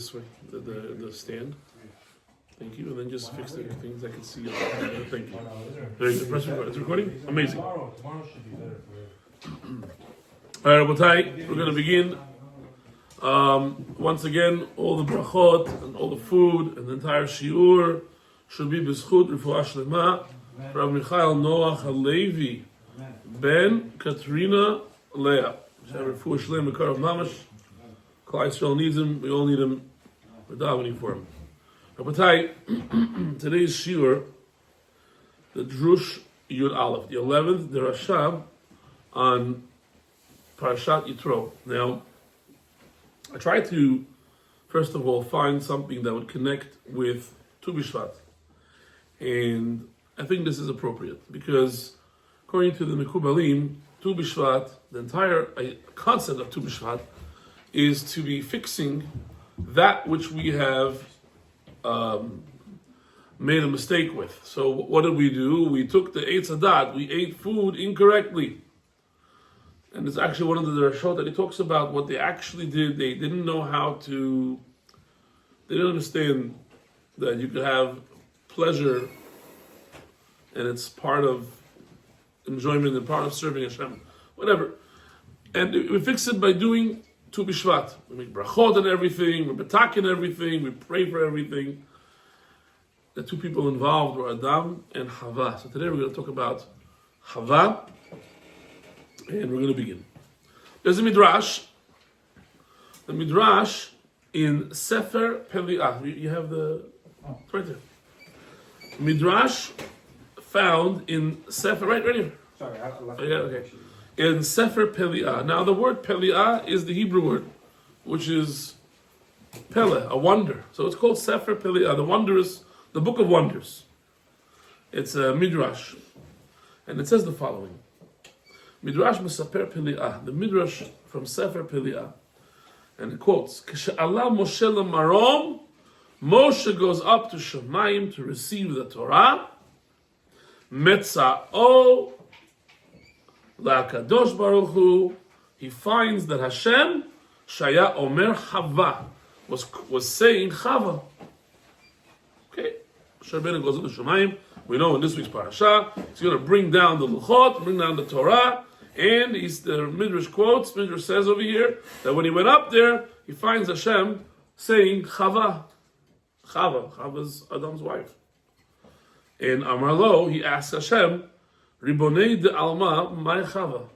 This way, the stand. Thank you, and then just fix the things I can see. Thank you. Very good. Press record. It's recording? Amazing. Tomorrow should be better for you. All right, Rabotai, we're going to begin. Once again, all the brachot and all the food and the entire shiur should be b'zchut Lirefuah Shelema, Rav Michael Noach Halevi, Ben Katherine Leah. Lirefuah Shelema, Harav Mamash. Klal Yisrael needs him. We all need him. We're davening for him. Rabotai, today's shiur, the Derush Yud Aleph, the 11th Derush on Parshat Yitro. Now, I tried to, first of all, find something that would connect with Tu B'Shvat. And I think this is appropriate because, according to the Mekubalim, Tu B'Shvat, the entire concept of Tu B'Shvat, is to be fixing that which we have made a mistake with. So what did we do? We took the Eitz Hadat, we ate food incorrectly. And it's actually one of the Derushot that he talks about what they actually did. They didn't know how to, they didn't understand that you could have pleasure and it's part of enjoyment and part of serving Hashem, whatever. And we fix it by doing Tu B'Shvat. We make brachot and everything, we betakin everything, we pray for everything. The two people involved were Adam and Hava. So today we're going to talk about Hava, and we're going to begin. There's a midrash. The midrash in Sefer Peli'ah. You have the right there. Midrash found in Sefer right here. Sorry, I left okay. In Sefer Peli'ah. Now the word Peli'ah is the Hebrew word, which is Pele, a wonder. So it's called Sefer Peli'ah, the book of wonders. It's a midrash, and it says the following: Midrash Mesaper Peli'ah, the midrash from Sefer Peli'ah, and it quotes: K'she'ala Moshe l'marom, Moshe goes up to Shemayim to receive the Torah. Metza'o la'Kadosh Baruch Hu, he finds that Hashem Shaya Omer Hava was saying Chava. Okay, Moshe Rabbeinu goes up to Shemayim. We know in this week's Parshat, he's going to bring down the Luchot, bring down the Torah, and the Midrash quotes, Midrash says over here, that when he went up there, he finds Hashem saying Chava. Chava's Adam's wife. In Amar Lo, he asks Hashem, Ribonei de Alma, my Chava.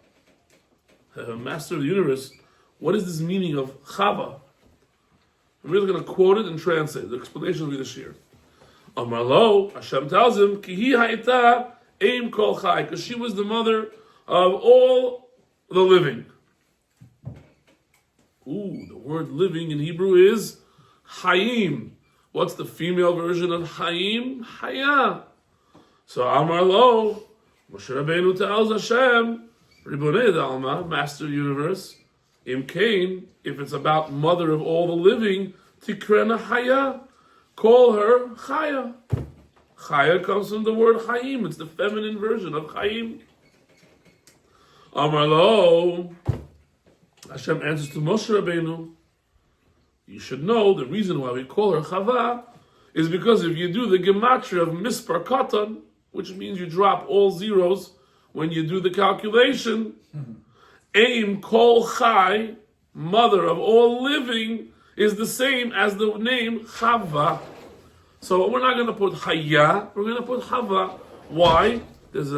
Master of the universe, what is this meaning of Chava? I'm really going to quote it and translate. The explanation will be this year. Amar Lo, Hashem tells him, Ki hi ha'ita eim kol chai, because she was the mother of all the living. Ooh, the word living in Hebrew is Hayim. What's the female version of Hayim? Haya. So Amar Lo, Moshe Rabbeinu tells Hashem, Ribonei D'Alma, Master of the Universe, Im Kain, if it's about mother of all the living, Tikrena Haya, call her Chaya. Chaya comes from the word Hayim. It's the feminine version of Hayim. Amar Lo, Hashem answers to Moshe Rabbeinu, you should know the reason why we call her Chava is because if you do the gematria of Mispar Katan, which means you drop all zeros when you do the calculation, Aim Kol Chai, mother of all living, is the same as the name Chava. So we're not going to put Haya, we're going to put Chava. Why? There's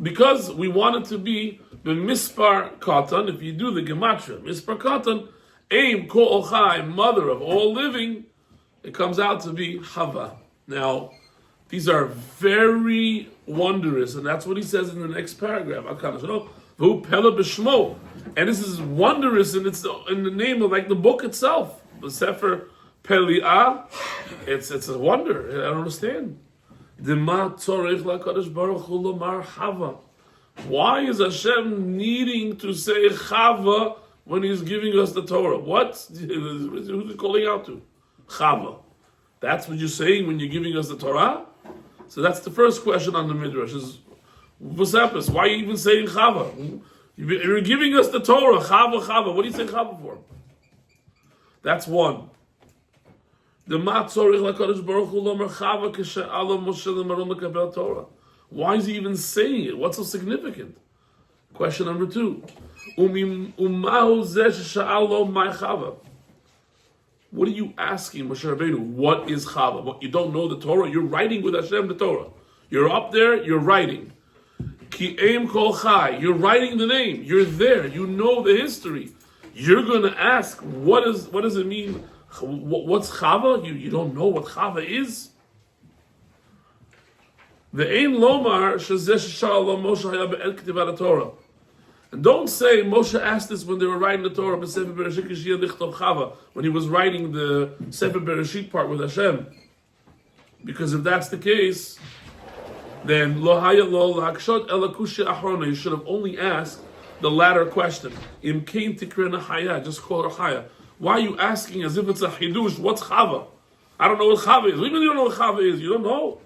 because we want it to be the Mispar Katan. If you do the gematria, Mispar Katan, Aim Kol Chai, mother of all living, it comes out to be Chava. Now, these are very wondrous, and that's what he says in the next paragraph. And this is wondrous, and it's in the name of like the book itself, the Sefer Peli'ah. It's a wonder. I don't understand. Why is Hashem needing to say Chava when He's giving us the Torah? Who's He calling out to? Chava. That's what you're saying when you're giving us the Torah? So that's the first question on the Midrash. Why are you even saying Chava? You're giving us the Torah, Chava. What do you say Chava for? That's one. The Matzorich LaKadosh Baruch Hu Lomer Chava K'She'ala Moshe L'Maron L'Kabel Torah. Why is he even saying it? What's so significant? Question number 2. Umahu Zeh She'Sha'al Lo Mai Chava. What are you asking, Moshe Rabbeinu? What is Chava? What, you don't know the Torah? You're writing with Hashem the Torah. You're up there, you're writing. Ki Eim Kol Chai. You're writing the name. You're there. You know the history. You're going to ask, what does it mean? What's Chava? You don't know what Chava is? The Ein Lomar Shezeh Shesha'al Lo Moshe Haya Be'ed K'tivat Torah. And don't say Moshe asked this when they were writing the Torah b'Sefer Bereshit K'shiyah Lichtov Chava, when he was writing the Sefer Bereshit part with Hashem. Because if that's the case, then Lo Haya Lo L'Hakshot Ela Kushya Achrona. You should have only asked the latter question. Im Kein Tikrena Haya. Just call her Haya. Why are you asking as if it's a Hidush? What's Chava? I don't know what Chava is. Even you don't know what Chava is. You don't know.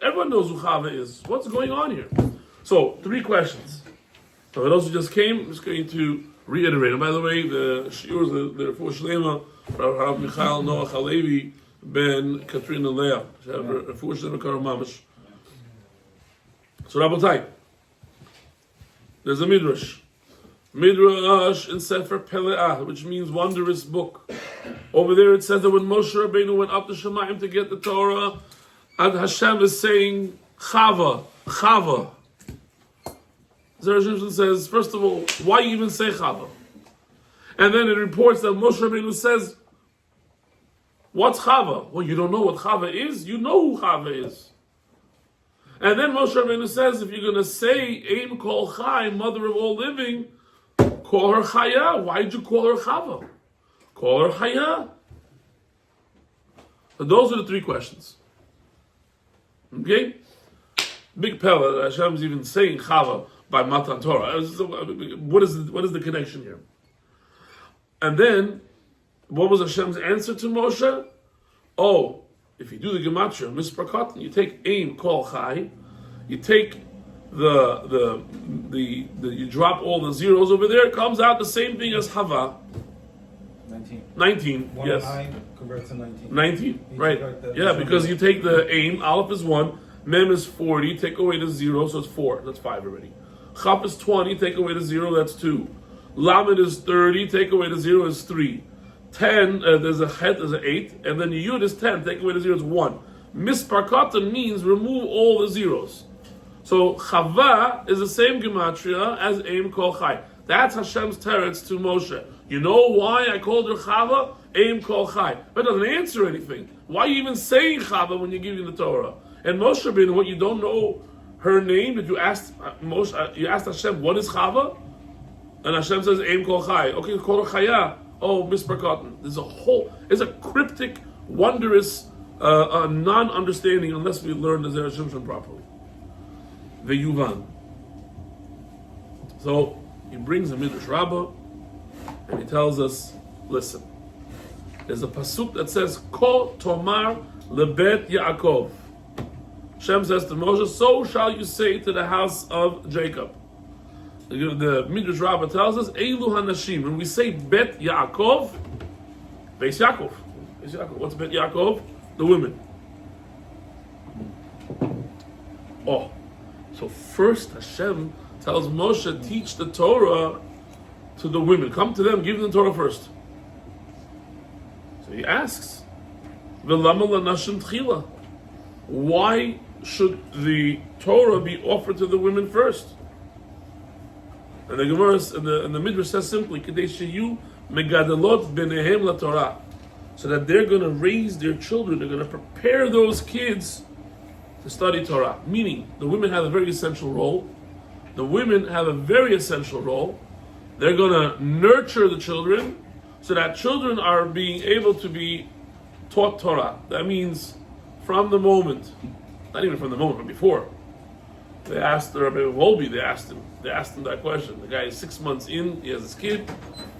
Everyone knows who Chava is. What's going on here? So, 3 questions. So for those who just came, I'm just going to reiterate. And by the way, the shiurs, the Lirefuah Shelema, Harav Michael, Noach, Halevi, Ben, Katherine, and Leah. Lirefuah Shelema, Karo Mamash. So Rabbotai, there's a Midrash. Midrash in Sefer Peleah, which means wondrous book. Over there it says that when Moshe Rabbeinu went up to Shemayim to get the Torah, and Hashem is saying, Chava, Chava. Zera Shimshon says, first of all, why even say Chava? And then it reports that Moshe Rabbeinu says, what's Chava? Well, you don't know what Chava is? You know who Chava is. And then Moshe Rabbeinu says, if you're going to say, Ein Kol Chai, mother of all living, call her Chaya. Why'd you call her Chava? Call her Chaya. So those are the 3 questions. Okay? Big Pella, Hashem's even saying Chava by Matan Torah. What is the connection here? And then, what was Hashem's answer to Moshe? Oh, if you do the gematria, Mispar, you take Ein Kol Chai, you take you drop all the zeros over there, it comes out the same thing as Hava. 19. One Yes. 9 converts to 19. 19, right. Yeah, because you take the Ein, Aleph is 1, Mem is 40, take away the 0, so it's 4. That's 5 already. Chaf is 20, take away the 0, that's 2. Lamed is 30, take away the 0 is 3. 10, there's a Het, there's an 8, and then Yud is 10, take away the 0 is 1. Mispar Katan means remove all the zeros. So Chava is the same gematria as Ein Kol Chai. That's Hashem's teretz to Moshe. You know why I called her Chava? Ein Kol Chai. But it doesn't answer anything. Why are you even saying Chava when you're giving the Torah? And Moshe Rabbeinu, what, you don't know her name? Did you ask Moshe? You asked Hashem, what is Chava? And Hashem says Ein Kol Chai. Okay, call her Chaya. Oh, Mispar Katan. It's a cryptic, wondrous, non-understanding unless we learn the Zera Shimshon properly. The Yuvan. So he brings a Midrash Rabbah and he tells us, listen, there's a pasuk that says, Ko Tomar Lebet Yaakov. Hashem says to Moshe, so shall you say to the house of Jacob. The Midrash Rabbah tells us, Eilu Hanashim. When we say Bet Yaakov, Beis Yaakov. What's Bet Yaakov? The women. Oh. So first Hashem tells Moshe, teach the Torah to the women. Come to them, give them the Torah first. So he asks, V'lama lanashim tchila? Why should the Torah be offered to the women first? And the Gemara and the Midrash says simply, Kedei sheyu megadelot b'nehem laTorah, so that they're going to raise their children, they're going to prepare those kids to study Torah. Meaning, the women have a very essential role. The women have a very essential role. They're going to nurture the children so that children are being able to be taught Torah. That means from the moment, not even from the moment, but before. They asked Rabbi Wolbe, they asked him that question. The guy is 6 months in, he has his kid,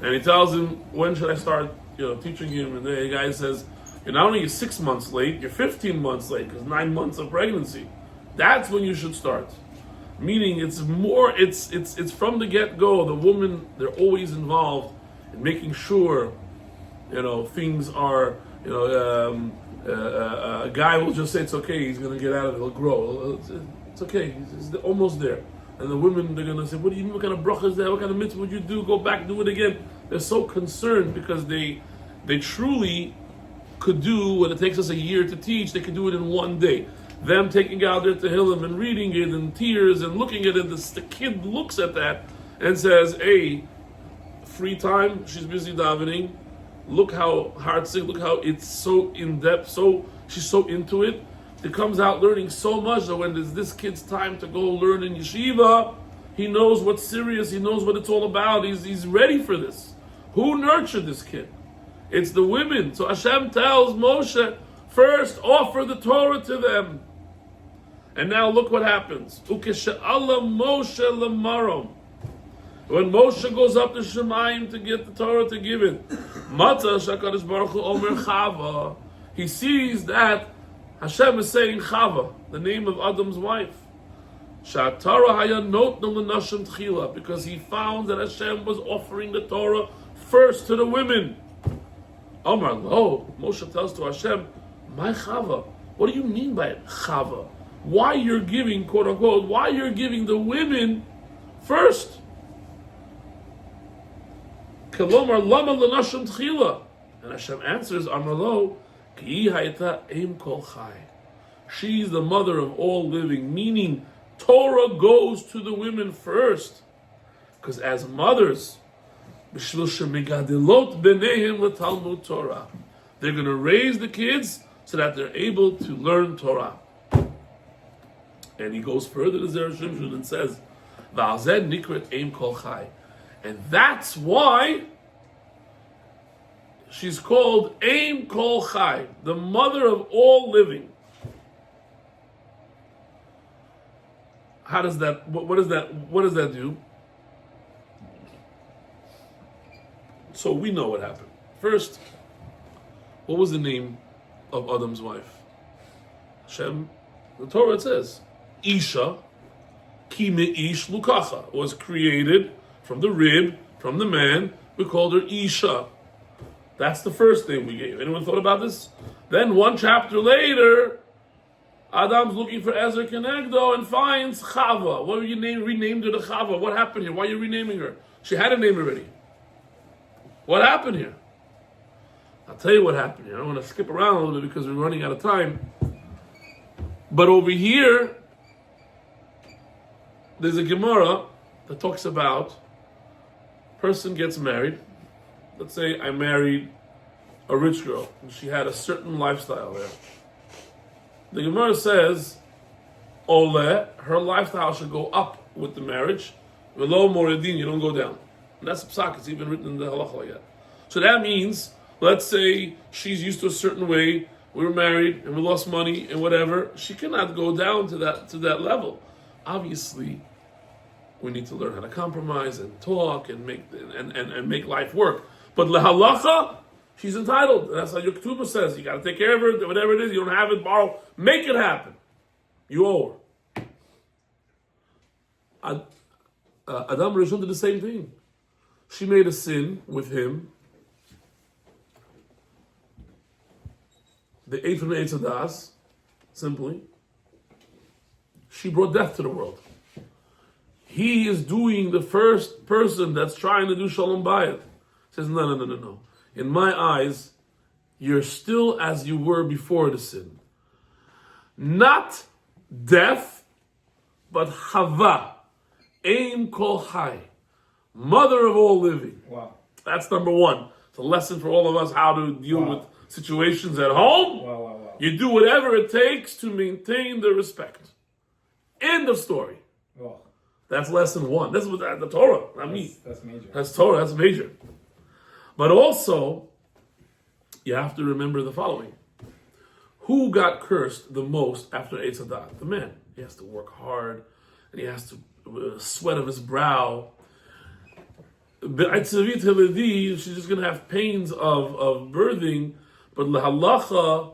and he tells him, when should I start teaching him? And the guy says, you're not only 6 months late, you're 15 months late, because 9 months of pregnancy. That's when you should start. Meaning it's from the get-go, the woman, they're always involved in making sure things are, a guy will just say it's okay, he's going to get out of it, he'll grow. It's okay, he's almost there. And the women, they're going to say, what do you mean, what kind of bracha is that? What kind of mitzvah would you do? Go back, do it again. They're so concerned because they truly could do what it takes us a year to teach. They could do it in one day. Them taking out their tehillim and reading it in tears and looking at it, the kid looks at that and says, hey, free time, she's busy davening. Look how heartsick, look how it's so in-depth, she's so into it. It comes out learning so much that when there's this kid's time to go learn in yeshiva, he knows what's serious, he knows what it's all about, he's ready for this. Who nurtured this kid? It's the women. So Hashem tells Moshe, first offer the Torah to them. And now look what happens. Ukeshe'ala Moshe l'marom. When Moshe goes up to Shemayim to get the Torah to give it, Matzah Shakadosh Baruch Hu Omer Chava. He sees that Hashem is saying Chava, the name of Adam's wife. Shatara Hayanot Nashim Tchila, because he found that Hashem was offering the Torah first to the women. Omar Lo, Moshe tells to Hashem, my Chava. What do you mean by it, Chava? Why you're giving, quote unquote, why you're giving the women first? Kalomar Lama Lanashim Tchila. And Hashem answers, Amar Lo, Ki Hayta Eim Kol Chai. She's the mother of all living, meaning Torah goes to the women first. Because as mothers, they're going to raise the kids so that they're able to learn Torah. And he goes further to Zera Shimshon and says, V'alzeh nikret Eim Kol Chai. And that's why she's called Eim Kol Chai, the mother of all living. How does that, what does that do? So we know what happened. First, what was the name of Adam's wife? Hashem, the Torah, it says, Isha, ki me'ish lukacha, was created from the rib, from the man. We called her Isha. That's the first name we gave. Anyone thought about this? Then one chapter later, Adam's looking for Ezer Kenegdo and finds Chava. What were you renamed her to Chava? What happened here? Why are you renaming her? She had a name already. What happened here? I'll tell you what happened here. I don't want to skip around a little bit because we're running out of time. But over here, there's a Gemara that talks about a person gets married. Let's say I married a rich girl and she had a certain lifestyle there. The Gemara says, Ole, her lifestyle should go up with the marriage. Velo moredin, you don't go down. And that's a psak, it's even written in the halacha like that. So that means, let's say she's used to a certain way, we were married and we lost money and whatever, she cannot go down to that level. Obviously, we need to learn how to compromise and talk and make life work. But lehalacha, she's entitled. That's how your ketubah says. You got to take care of her, whatever it is. You don't have it, borrow. Make it happen. You owe her. Adam Rishon did the same thing. She made a sin with him. They ate from the Eitz Hadas, simply. She brought death to the world. He is doing the first person that's trying to do Shalom Bayit. Says, no. In my eyes, you're still as you were before the sin. Not death, but Chava. Eim Kol Chai. Mother of all living. Wow. That's number one. It's a lesson for all of us how to deal with situations at home. Wow. You do whatever it takes to maintain the respect. End of story. Wow. That's lesson one. That's what the Torah, not me. That's major. That's Torah, that's major. But also, you have to remember the following. Who got cursed the most after Eitz Hadat? The man. He has to work hard, and he has to sweat of his brow. She's just going to have pains of birthing, but lahalacha,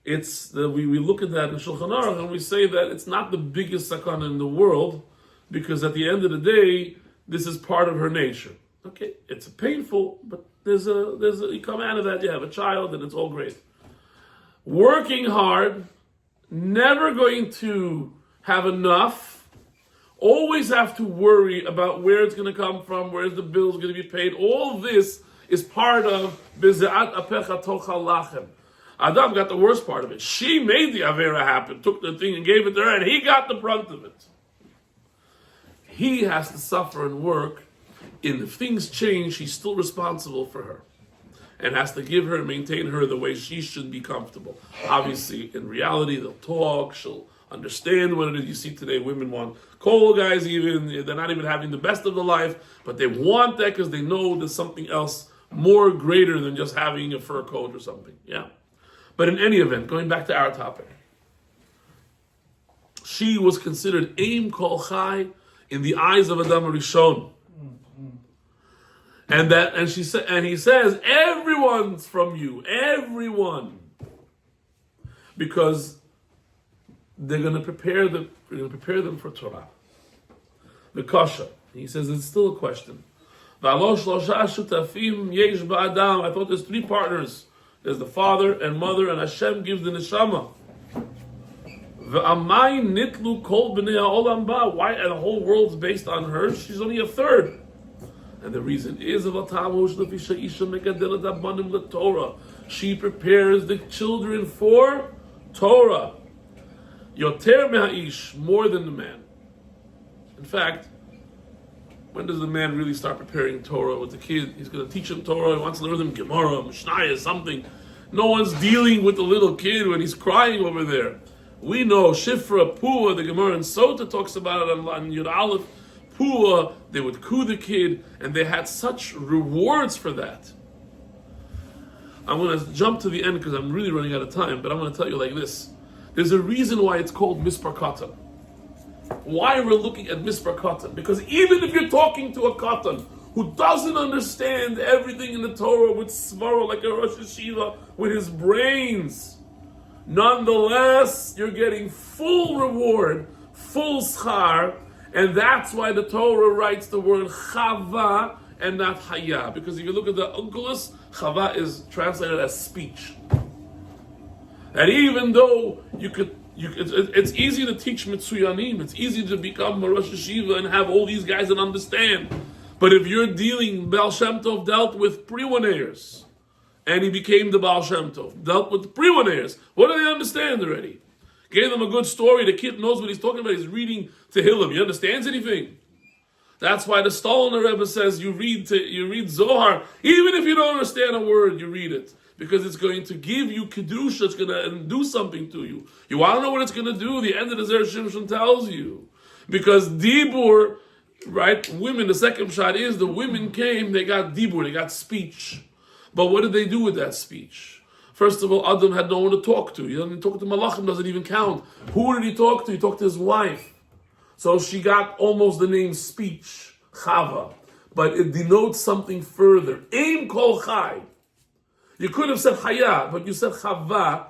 we look at that in Shulchan Aruch and we say that it's not the biggest sakana in the world, because at the end of the day, this is part of her nature. Okay, it's painful, but you come out of that, you have a child, and it's all great. Working hard, never going to have enough, always have to worry about where it's going to come from, where's the bills going to be paid. All this is part of Bizeat Apecha Tochal Lachem. Adam got the worst part of it. She made the Avera happen, took the thing and gave it to her, and he got the brunt of it. He has to suffer and work, and if things change, he's still responsible for her, and has to give her and maintain her the way she should be comfortable. Obviously, in reality, they'll talk, she'll understand what it is. You see today, women want coal guys even, they're not even having the best of the life, but they want that because they know there's something else more greater than just having a fur coat or something, yeah? But in any event, going back to our topic, she was considered Aim Kol Chai in the eyes of Adam Rishon. And he says, everyone's from you, everyone. Because they're going to prepare them for Torah. The kasha. He says it's still a question. I thought there's three partners. There's the father and mother, and Hashem gives the neshama. Why? And the whole world's based on her. She's only a third. And the reason is she prepares the children for Torah. Yoter meha'ish, more than the man. In fact, when does the man really start preparing Torah with the kid? He's going to teach him Torah. He wants to learn them Gemara, Mishnah, something. No one's dealing with the little kid when he's crying over there. We know Shifra, Pua, the Gemara and Sota talks about it on Yud Aleph. Pua, they would coo the kid, and they had such rewards for that. I'm going to jump to the end because I'm really running out of time, but I'm going to tell you like this. There's a reason why it's called Mispar Katan. Why we're looking at Mispar Katan? Because even if you're talking to a Katan who doesn't understand everything in the Torah with Svara, like a Rosh Hashiva, with his brains, nonetheless, you're getting full reward, full schar, and that's why the Torah writes the word Chava and not Haya. Because if you look at the Onkelos, Chava is translated as speech. And even though it's easy to teach Mitsuyanim, it's easy to become a Rosh Hashiva and have all these guys that understand. But if you're dealing, Baal Shem Tov dealt with Priwaneirs, and he became the Baal Shem Tov, dealt with Priwaneirs. What do they understand already? Gave them a good story, the kid knows what he's talking about, he's reading Tehillim, he understands anything. That's why the Stolner Rebbe says you read Zohar, even if you don't understand a word, you read it. Because it's going to give you Kedusha, it's going to do something to you. You want to know what it's going to do? The end of the Zera Shimshon tells you. Because Dibur, right, women, the second shot is the women came, they got Dibur, they got speech. But what did they do with that speech? First of all, Adam had no one to talk to. He doesn't talk to Malachim, doesn't even count. Who did he talk to? He talked to his wife. So she got almost the name speech, Chava. But it denotes something further. Aim Kol Chai. You could have said Chaya, but you said Chava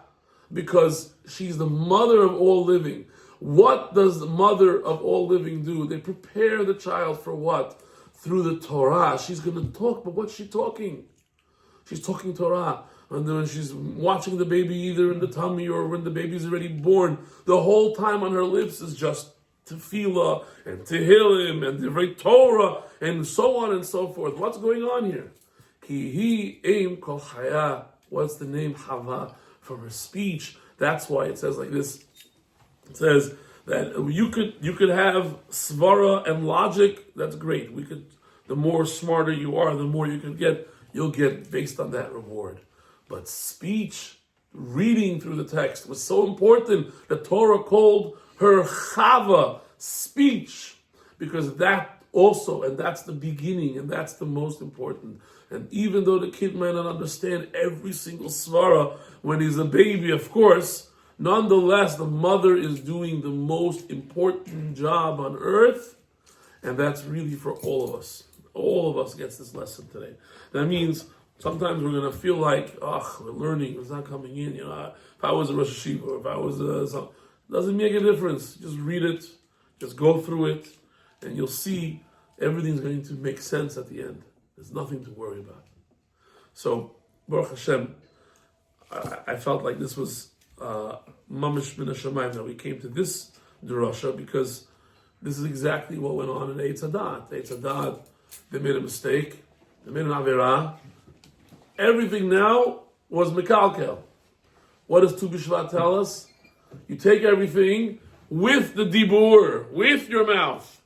because she's the mother of all living. What does the mother of all living do? They prepare the child for what? Through the Torah. She's going to talk, but what's she talking? She's talking Torah. And then when she's watching the baby either in the tummy or when the baby's already born, the whole time on her lips is just Tefillah and Tehillim and Divrei Torah and so on and so forth. What's going on here? Ki hi aim kol chaya. What's the name Chava? From her speech. That's why it says like this. It says that you could have svara and logic. That's great. The more smarter you are, the more you can get. You'll get based on that reward. But speech, reading through the text, was so important. The Torah called her Chava, speech, because that also, and that's the beginning, and that's the most important. And even though the kid might not understand every single svara when he's a baby, of course, nonetheless, the mother is doing the most important job on earth, and that's really for all of us. All of us gets this lesson today. That means sometimes we're going to feel like, we're learning, it's not coming in. If I was a Rosh Hashiva, or if I was doesn't make a difference. Just read it, just go through it, and you'll see everything's going to make sense at the end. There's nothing to worry about. So, Baruch Hashem, I felt like this was mamish min hashamayim that we came to this derusha because this is exactly what went on in Eitz Hadat. Eitz Hadat, they made a mistake, they made an averah. Everything now was mekalkel. What does Tu B'Shvat tell us? You take everything with the dibur, with your mouth,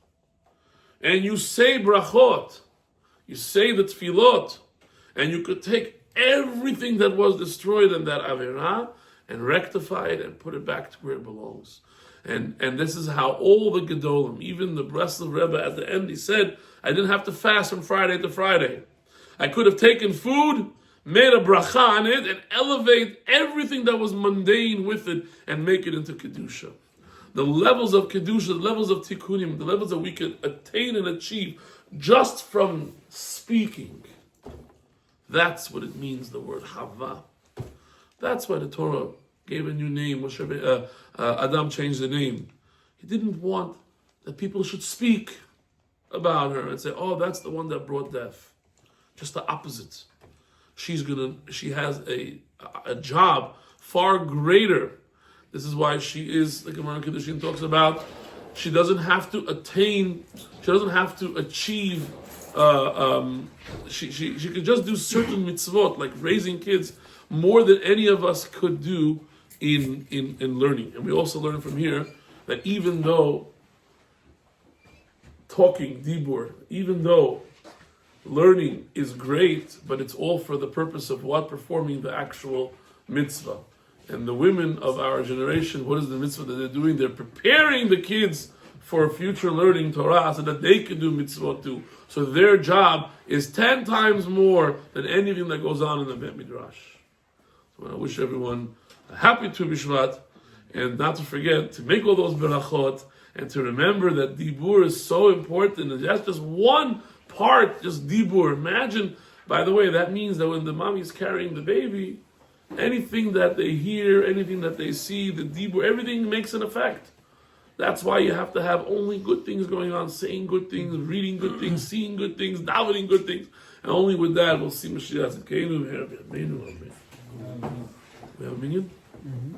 and you say brachot, you say the tefillot, and you could take everything that was destroyed in that averah and rectify it and put it back to where it belongs. And this is how all the Gedolim, even the Breslov Rebbe at the end, he said, I didn't have to fast from Friday to Friday. I could have taken food, made a bracha on it, and elevate everything that was mundane with it and make it into Kedusha. The levels of Kedusha, the levels of Tikkunim, the levels that we can attain and achieve just from speaking. That's what it means, the word Hava. That's why the Torah gave a new name. Adam changed the name. He didn't want that people should speak about her and say, oh, that's the one that brought death. Just the opposite. She has a job far greater. This is why she is, like Gemara Kiddushin talks about, she doesn't have to attain, she doesn't have to achieve, she could just do certain mitzvot, like raising kids, more than any of us could do in learning. And we also learn from here that even though talking, dibur, even though learning is great, but it's all for the purpose of what? Performing the actual mitzvah. And the women of our generation, what is the mitzvah that they're doing? They're preparing the kids for future learning Torah so that they can do mitzvot too. So their job is 10 times more than anything that goes on in the Bet Midrash. So I wish everyone a happy Tu B'Shvat, and not to forget to make all those berachot, and to remember that dibur is so important, and that's just one part, just dibur. Imagine, by the way, that means that when the mommy is carrying the baby, anything that they hear, anything that they see, the dibur, everything makes an effect. That's why you have to have only good things going on, saying good things, reading good things, seeing good things, davening good things, and only with that we'll see Mashiach. We have a minion? Mm-hmm.